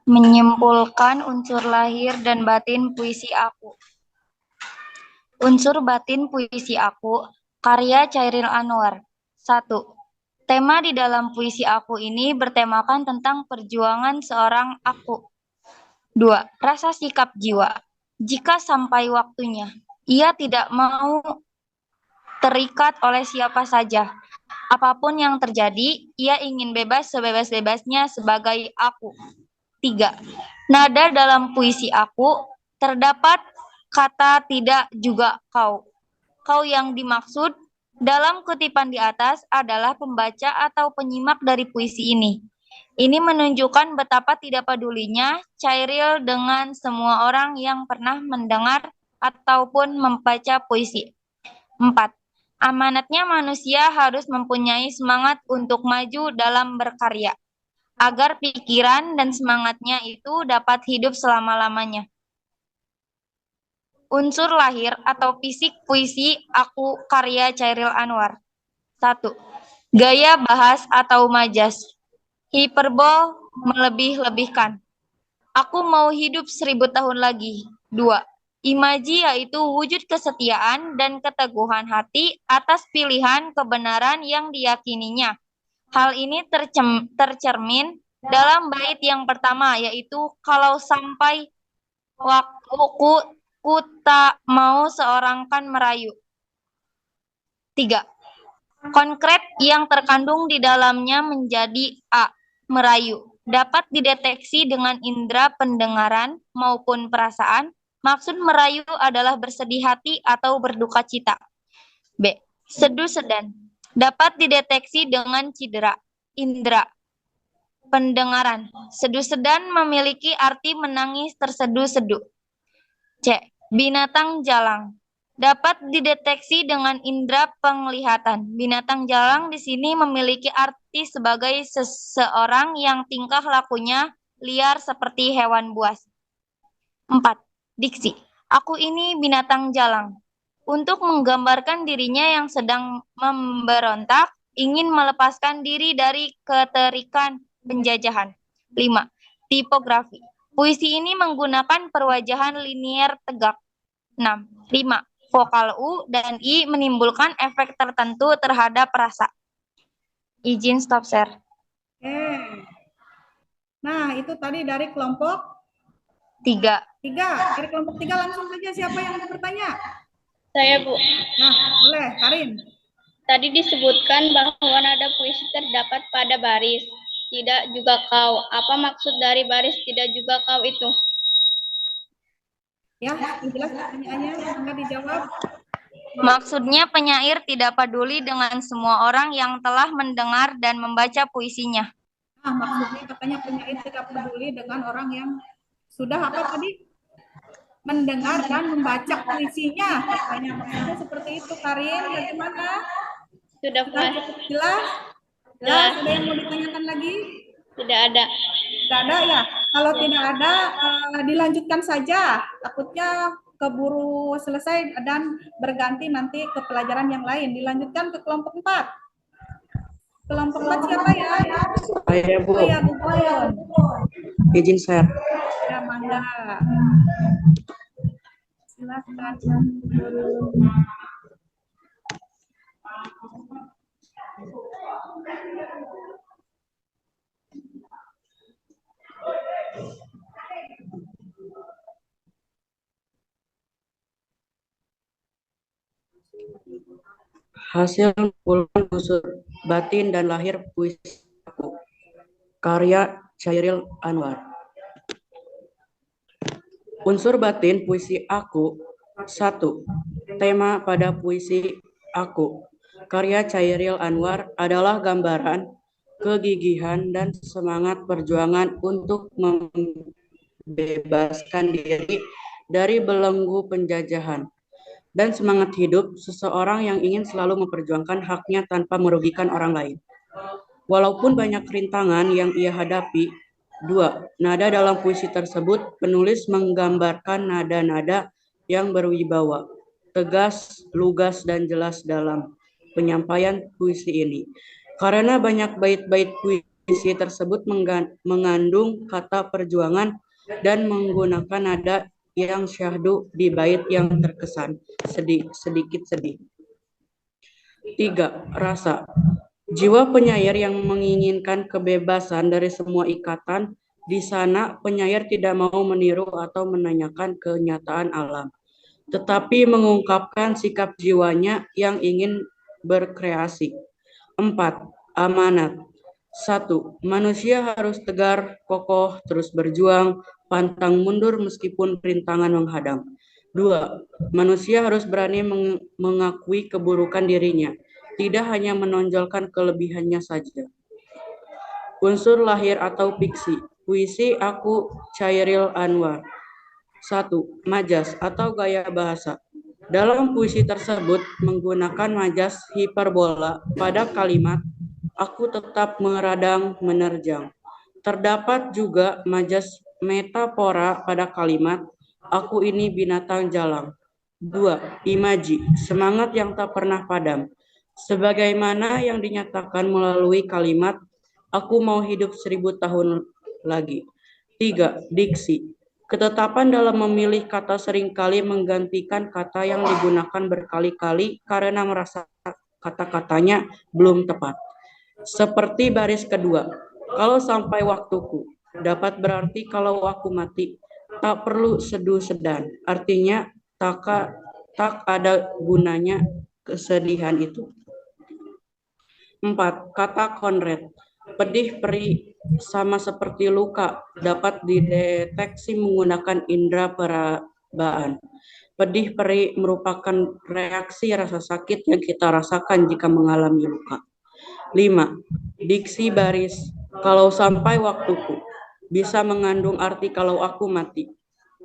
[SPEAKER 2] Menyimpulkan unsur lahir dan batin puisi aku. Unsur batin puisi aku, karya Chairil Anwar. 1. Tema di dalam puisi aku ini bertemakan tentang perjuangan seorang aku. 2. Rasa sikap jiwa. Jika sampai waktunya, ia tidak mau terikat oleh siapa saja. Apapun yang terjadi, ia ingin bebas sebebas-bebasnya sebagai aku. 3. Nada dalam puisi aku terdapat kata tidak juga kau. Kau yang dimaksud dalam kutipan di atas adalah pembaca atau penyimak dari puisi ini. Ini menunjukkan betapa tidak pedulinya Chairil dengan semua orang yang pernah mendengar ataupun membaca puisi. 4. Amanatnya manusia harus mempunyai semangat untuk maju dalam berkarya, agar pikiran dan semangatnya itu dapat hidup selama-lamanya. Unsur lahir atau fisik puisi aku karya Chairil Anwar. 1. Gaya bahas atau majas. Hiperbol, melebih-lebihkan. Aku mau hidup 1000 tahun lagi. 2. Imaji yaitu wujud kesetiaan dan keteguhan hati atas pilihan kebenaran yang diyakininya. Hal ini tercermin dalam bait yang pertama, yaitu kalau sampai waktuku tak mau seorang kan merayu. 3. Konkret yang terkandung di dalamnya menjadi A. Merayu. Dapat dideteksi dengan indera pendengaran maupun perasaan. Maksud merayu adalah bersedih hati atau berduka cita. B. Sedu sedan. Dapat dideteksi dengan indera pendengaran. Sedu sedan memiliki arti menangis tersedu-sedu. C. Binatang jalang. Dapat dideteksi dengan indera penglihatan. Binatang jalang di sini memiliki arti sebagai seseorang yang tingkah lakunya liar seperti hewan buas. 4. Diksi. Aku ini binatang jalang. Untuk menggambarkan dirinya yang sedang memberontak,
[SPEAKER 6] ingin melepaskan diri dari keterikan penjajahan. 5. Tipografi. Puisi ini menggunakan perwajahan linier tegak. 6. 5. Vokal U dan I menimbulkan efek tertentu terhadap rasa. Izin stop share.
[SPEAKER 1] Nah, itu tadi dari kelompok
[SPEAKER 6] 3.
[SPEAKER 1] 3. Dari kelompok 3 langsung saja siapa yang mau bertanya?
[SPEAKER 7] Saya, Bu.
[SPEAKER 1] Nah, boleh, Karin.
[SPEAKER 7] Tadi disebutkan bahwa nada puisi terdapat pada baris, tidak juga kau. Apa maksud dari baris tidak juga kau itu?
[SPEAKER 1] Ya, jelas pertanyaannya, maka dijawab.
[SPEAKER 6] Maksudnya penyair tidak peduli dengan semua orang yang telah mendengar dan membaca puisinya.
[SPEAKER 1] Nah, maksudnya katanya penyair tidak peduli dengan orang yang sudah apa tadi? Mendengar dan membaca puisinya. Katanya maksudnya seperti itu, Karin. Bagaimana?
[SPEAKER 7] Sudah
[SPEAKER 1] Sudah cukup jelas? Jelas. Ada yang mau ditanyakan lagi?
[SPEAKER 7] Tidak ada.
[SPEAKER 1] Tidak ada ya? Kalau tidak ada, dilanjutkan saja. Takutnya keburu selesai dan berganti nanti ke pelajaran yang lain. Dilanjutkan ke kelompok 4. Kelompok 4 siapa ya?
[SPEAKER 3] Saya, Bu.
[SPEAKER 1] Oh ya, Gugun.
[SPEAKER 3] Izin share.
[SPEAKER 1] Ya, mangga. Silakan.
[SPEAKER 3] Hasil kumpulan unsur batin dan lahir puisi aku. Karya Chairil Anwar. Unsur batin puisi aku. 1. Tema pada puisi aku. Karya Chairil Anwar adalah gambaran kegigihan dan semangat perjuangan untuk membebaskan diri dari belenggu penjajahan dan semangat hidup seseorang yang ingin selalu memperjuangkan haknya tanpa merugikan orang lain. Walaupun banyak rintangan yang ia hadapi. 2. Nada dalam puisi tersebut, penulis menggambarkan nada-nada yang berwibawa, tegas, lugas, dan jelas dalam penyampaian puisi ini. Karena banyak bait-bait puisi tersebut mengandung kata perjuangan dan menggunakan nada yang syahdu di bait yang terkesan sedikit sedih. 3. Rasa. Jiwa penyair yang menginginkan kebebasan dari semua ikatan. Di sana penyair tidak mau meniru atau menanyakan kenyataan alam, tetapi mengungkapkan sikap jiwanya yang ingin berkreasi. 4. Amanat. 1. Manusia harus tegar, kokoh, terus berjuang, pantang mundur meskipun rintangan menghadang. 2. Manusia harus berani mengakui keburukan dirinya, tidak hanya menonjolkan kelebihannya saja. Unsur lahir atau fiksi. Puisi aku Chairil Anwar. 1. Majas atau gaya bahasa. Dalam puisi tersebut menggunakan majas hiperbola pada kalimat aku tetap meradang menerjang. Terdapat juga majas metafora pada kalimat aku ini binatang jalang. 2. Imaji, semangat yang tak pernah padam. Sebagaimana yang dinyatakan melalui kalimat aku mau hidup 1000 tahun lagi. 3. Diksi, ketetapan dalam memilih kata seringkali menggantikan kata yang digunakan berkali-kali karena merasa kata-katanya belum tepat. Seperti baris kedua, kalau sampai waktuku, dapat berarti kalau aku mati, tak perlu seduh sedan. Artinya tak ada gunanya kesedihan itu. 4. Kata Conrad. Pedih perih sama seperti luka dapat dideteksi menggunakan indera perabaan. Pedih perih merupakan reaksi rasa sakit yang kita rasakan jika mengalami luka. 5. Diksi baris. Kalau sampai waktuku bisa mengandung arti kalau aku mati.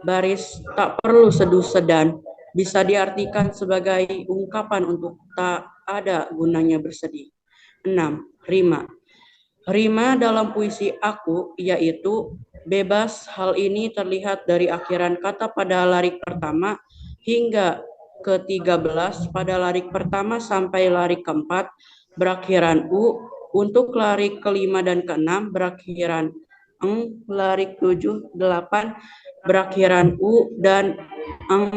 [SPEAKER 3] Baris tak perlu seduh sedan, bisa diartikan sebagai ungkapan untuk tak ada gunanya bersedih. 6. Rima. Rima dalam puisi aku yaitu bebas. Hal ini terlihat dari akhiran kata pada larik pertama hingga ke-13. Pada larik pertama sampai larik keempat berakhiran U. Untuk larik kelima dan keenam berakhiran eng, larik 7, 8 berakhiran U, dan eng,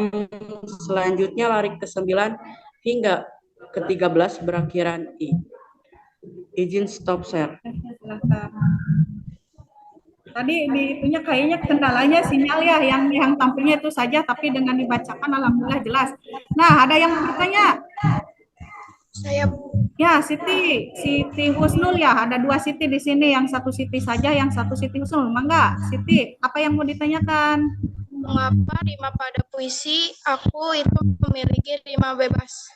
[SPEAKER 3] selanjutnya larik ke-9 hingga ke-13 berakhiran I. Izin stop share.
[SPEAKER 1] Silakan. Tadi di itunya kayaknya kendalanya sinyal ya, yang tampilnya itu saja, tapi dengan dibacakan alhamdulillah jelas. Nah, ada yang mau bertanya?
[SPEAKER 7] Saya
[SPEAKER 1] Ya, Siti Husnul ya, ada 2 Siti di sini, yang 1 Siti saja, yang 1 Siti Husnul. Mangga, Siti, apa yang mau ditanyakan?
[SPEAKER 7] mengapa rima pada puisi aku itu memiliki rima bebas?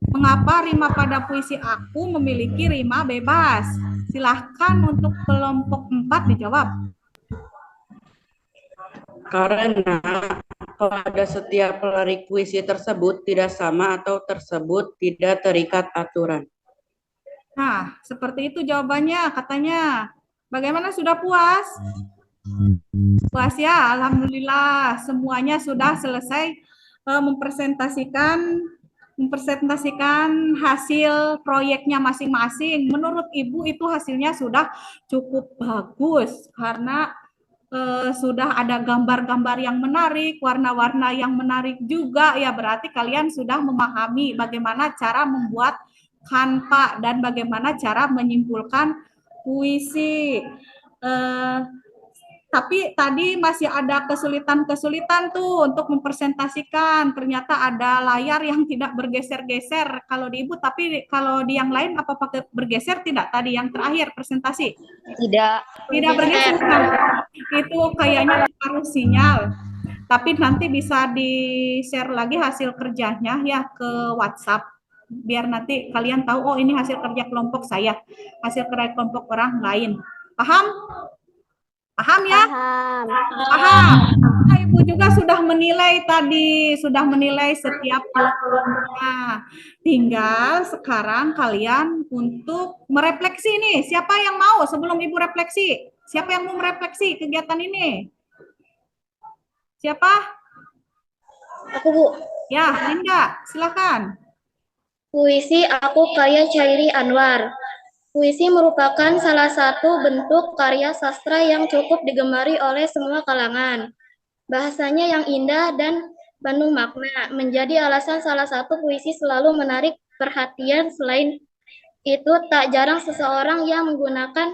[SPEAKER 1] Mengapa rima pada puisi aku memiliki rima bebas? Silahkan untuk kelompok 4 dijawab.
[SPEAKER 3] Karena pada setiap larik puisi tersebut tidak sama atau tersebut tidak terikat aturan.
[SPEAKER 1] Nah, seperti itu jawabannya katanya. Bagaimana, sudah puas? Puas ya, alhamdulillah semuanya sudah selesai mempresentasikan hasil proyeknya masing-masing. Menurut Ibu itu hasilnya sudah cukup bagus karena sudah ada gambar-gambar yang menarik, warna-warna yang menarik juga ya, berarti kalian sudah memahami bagaimana cara membuat kanva dan bagaimana cara menyimpulkan puisi. Tapi tadi masih ada kesulitan-kesulitan tuh untuk mempresentasikan. Ternyata ada layar yang tidak bergeser-geser kalau di Ibu, tapi kalau di yang lain apa pakai bergeser tidak tadi yang terakhir presentasi?
[SPEAKER 6] Tidak.
[SPEAKER 1] Tidak bergeser. Itu kayaknya pengaruh sinyal. Tapi nanti bisa di-share lagi hasil kerjanya ya ke WhatsApp. Biar nanti kalian tahu, oh ini hasil kerja kelompok saya, hasil kerja kelompok orang lain. Paham? Paham ya?
[SPEAKER 5] Paham.
[SPEAKER 1] Paham. Nah, Ibu juga sudah menilai tadi, sudah menilai setiap kelompoknya. Tinggal sekarang kalian untuk merefleksi nih. Siapa yang mau sebelum Ibu refleksi? Siapa yang mau merefleksi kegiatan ini? Siapa?
[SPEAKER 7] Aku, Bu.
[SPEAKER 1] Ya, Linda, silakan.
[SPEAKER 7] Puisi aku karya Chairi Anwar. Puisi merupakan salah satu bentuk karya sastra yang cukup digemari oleh semua kalangan. Bahasanya yang indah dan penuh makna menjadi alasan salah satu puisi selalu menarik perhatian. Selain itu, tak jarang seseorang yang menggunakan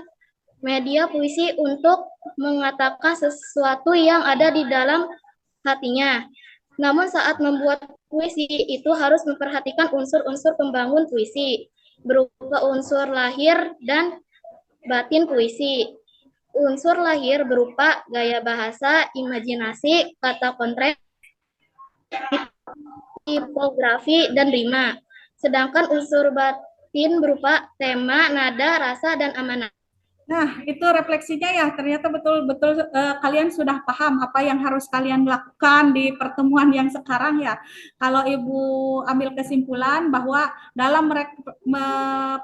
[SPEAKER 7] media puisi untuk mengatakan sesuatu yang ada di dalam hatinya. Namun saat membuat puisi itu harus memperhatikan unsur-unsur pembangun puisi, berupa unsur lahir dan batin puisi. Unsur lahir berupa gaya bahasa, imajinasi, kata konteks, tipografi, dan rima. Sedangkan unsur batin berupa tema, nada, rasa, dan amanah.
[SPEAKER 1] Nah, itu refleksinya ya, ternyata betul-betul kalian sudah paham apa yang harus kalian lakukan di pertemuan yang sekarang ya. Kalau Ibu ambil kesimpulan bahwa dalam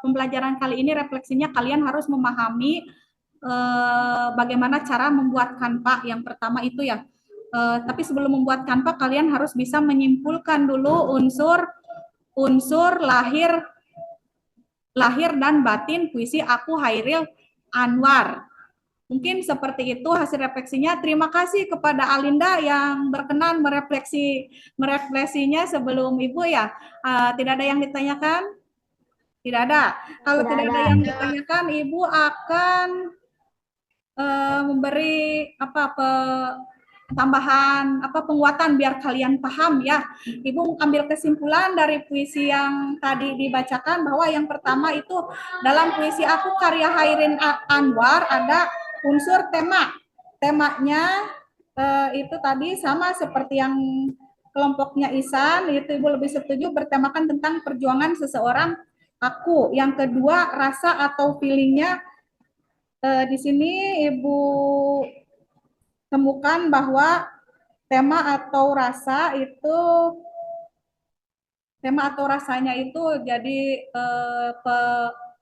[SPEAKER 1] pembelajaran kali ini refleksinya kalian harus memahami bagaimana cara membuat kanva yang pertama itu ya. Tapi sebelum membuat kanva kalian harus bisa menyimpulkan dulu unsur lahir dan batin puisi aku Hairil Anwar. Mungkin seperti itu hasil refleksinya. Terima kasih kepada Alinda yang berkenan merefleksinya sebelum Ibu ya. Tidak ada yang ditanyakan? Tidak ada. Kalau tidak ada yang ditanyakan, Ibu akan memberi tambahan penguatan biar kalian paham ya. Ibu ambil kesimpulan dari puisi yang tadi dibacakan bahwa yang pertama itu dalam puisi aku karya Hairil Anwar ada unsur tema. Temanya itu tadi sama seperti yang kelompoknya Isan, itu Ibu lebih setuju bertemakan tentang perjuangan seseorang aku. Yang kedua rasa atau feelingnya di sini Ibu temukan bahwa tema atau rasanya itu jadi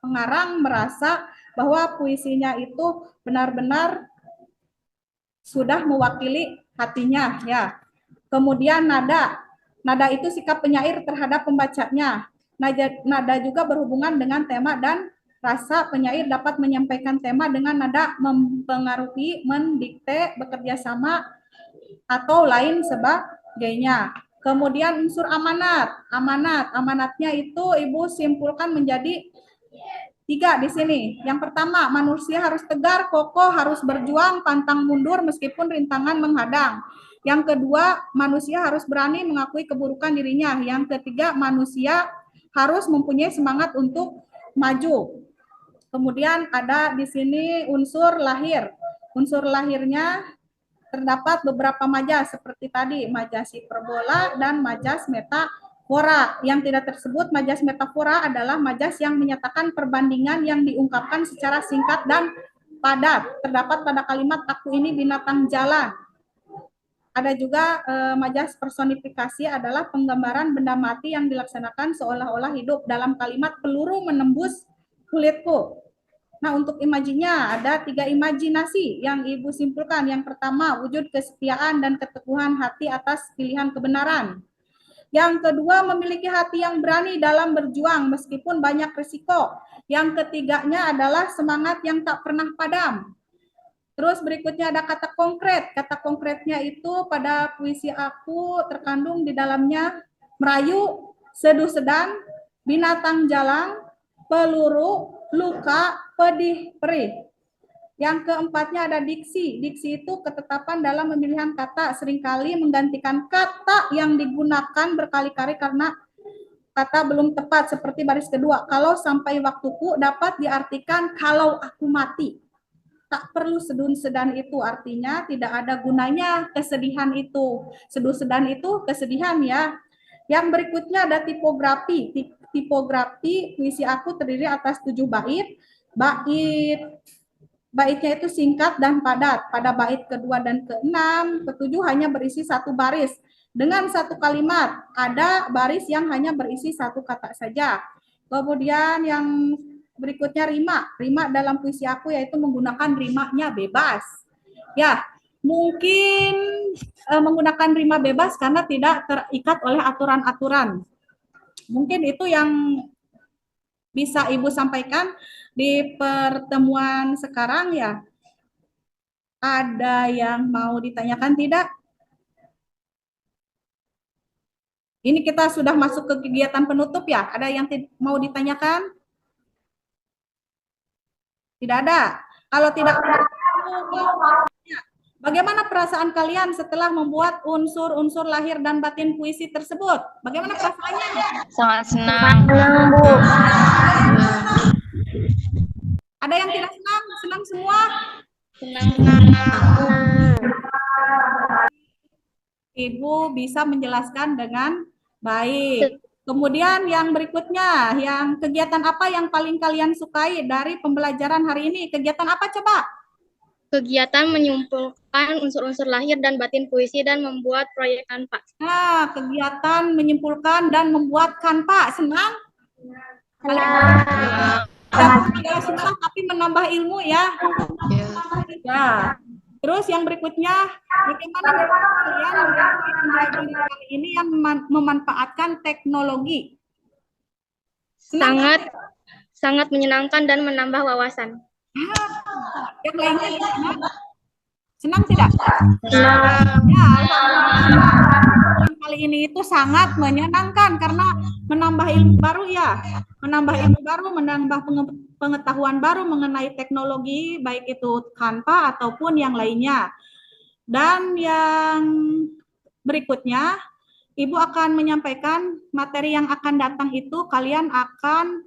[SPEAKER 1] pengarang merasa bahwa puisinya itu benar-benar sudah mewakili hatinya ya. Kemudian nada itu sikap penyair terhadap pembacanya. Nada juga berhubungan dengan tema dan rasa. Penyair dapat menyampaikan tema dengan nada mempengaruhi, mendikte, bekerja sama, atau lain sebagainya. Kemudian unsur amanat. Amanatnya itu Ibu simpulkan menjadi 3 di sini. Yang pertama, manusia harus tegar, kokoh, harus berjuang, pantang mundur meskipun rintangan menghadang. Yang kedua, manusia harus berani mengakui keburukan dirinya. Yang ketiga, manusia harus mempunyai semangat untuk maju. Kemudian ada di sini unsur lahir. Unsur lahirnya terdapat beberapa majas seperti tadi, majas hiperbola dan majas metafora. Yang tidak tersebut majas metafora adalah majas yang menyatakan perbandingan yang diungkapkan secara singkat dan padat. Terdapat pada kalimat aku ini binatang jalan. Ada juga majas personifikasi adalah penggambaran benda mati yang dilaksanakan seolah-olah hidup dalam kalimat peluru menembus kulitku. Nah, untuk imajinya ada 3 imajinasi yang Ibu simpulkan. Yang pertama, wujud kesetiaan dan keteguhan hati atas pilihan kebenaran. Yang kedua, memiliki hati yang berani dalam berjuang meskipun banyak risiko. Yang ketiganya adalah semangat yang tak pernah padam. Terus berikutnya ada kata konkret. Kata konkretnya itu pada puisi aku terkandung di dalamnya merayu, seduh sedan, binatang jalang, peluru, luka, pedih, perih. Yang keempatnya ada diksi. Diksi itu ketetapan dalam pemilihan kata, seringkali menggantikan kata yang digunakan berkali-kali karena kata belum tepat, seperti baris kedua. Kalau sampai waktuku dapat diartikan kalau aku mati. Tak perlu seduh sedan itu, artinya tidak ada gunanya kesedihan itu. Seduh sedan itu kesedihan ya. Yang berikutnya ada tipografi. Tipografi puisi aku terdiri atas 7 bait. Baitnya itu singkat dan padat. Pada bait kedua dan keenam, ketujuh hanya berisi 1 baris. Dengan 1 kalimat, ada baris yang hanya berisi 1 kata saja. Kemudian yang berikutnya rima. Rima dalam puisi aku yaitu menggunakan rimanya bebas. Ya, mungkin menggunakan rima bebas karena tidak terikat oleh aturan-aturan. Mungkin itu yang bisa Ibu sampaikan di pertemuan sekarang ya. Ada yang mau ditanyakan tidak? Ini kita sudah masuk ke kegiatan penutup ya. Ada yang mau ditanyakan? Tidak ada. Kalau tidak, bagaimana perasaan kalian setelah membuat unsur-unsur lahir dan batin puisi tersebut? Bagaimana perasaannya?
[SPEAKER 6] Sangat senang.
[SPEAKER 4] Bu.
[SPEAKER 1] Ada yang tidak senang? Senang semua?
[SPEAKER 6] Senang.
[SPEAKER 1] Ibu bisa menjelaskan dengan baik. Kemudian yang berikutnya, yang kegiatan apa yang paling kalian sukai dari pembelajaran hari ini? Kegiatan apa coba?
[SPEAKER 7] Kegiatan menyimpulkan unsur-unsur lahir dan batin puisi dan membuat proyek kanvas.
[SPEAKER 1] Nah, kegiatan menyimpulkan dan membuat kanvas. Senang? Tidak senang tapi menambah ilmu ya. Ya. Terus yang berikutnya, bagaimana kalian mempelajari kali ini yang memanfaatkan teknologi?
[SPEAKER 7] Sangat menyenangkan dan menambah wawasan.
[SPEAKER 1] Yang lainnya gimana? Senang tidak? Senang. Ya, kali ini itu sangat menyenangkan karena menambah ilmu baru ya. Menambah ilmu baru, menambah pengetahuan baru mengenai teknologi, baik itu Canva ataupun yang lainnya. Dan yang berikutnya, Ibu akan menyampaikan materi yang akan datang itu, kalian akan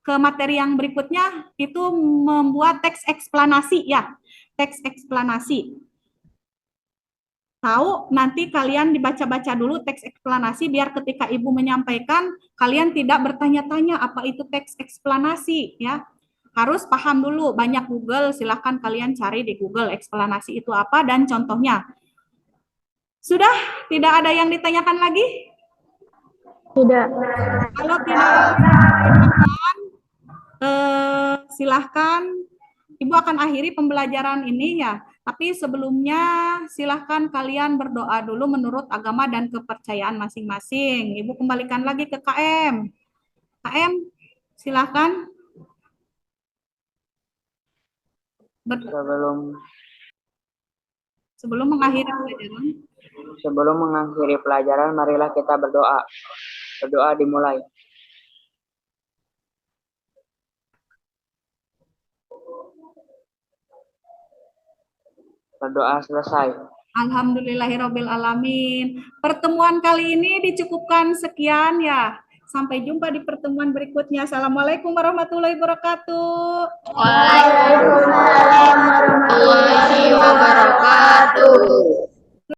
[SPEAKER 1] ke materi yang berikutnya itu membuat teks eksplanasi ya, teks eksplanasi. Tahu nanti kalian dibaca-baca dulu teks eksplanasi biar ketika Ibu menyampaikan kalian tidak bertanya-tanya apa itu teks eksplanasi ya. Harus paham dulu, banyak Google, silahkan kalian cari di Google eksplanasi itu apa dan contohnya. Sudah tidak ada yang ditanyakan lagi?
[SPEAKER 4] Tidak.
[SPEAKER 1] Kalau tidak ditanyakan, silahkan Ibu akan akhiri pembelajaran ini ya. Tapi sebelumnya silahkan kalian berdoa dulu menurut agama dan kepercayaan masing-masing. Ibu kembalikan lagi ke KM. KM, silahkan. Sebelum mengakhiri pelajaran,
[SPEAKER 3] marilah kita berdoa. Berdoa dimulai. Berdoa selesai.
[SPEAKER 1] Alhamdulillahirabbil alamin. Pertemuan kali ini dicukupkan sekian ya. Sampai jumpa di pertemuan berikutnya. Assalamualaikum warahmatullahi wabarakatuh.
[SPEAKER 2] Waalaikumsalam warahmatullahi wabarakatuh.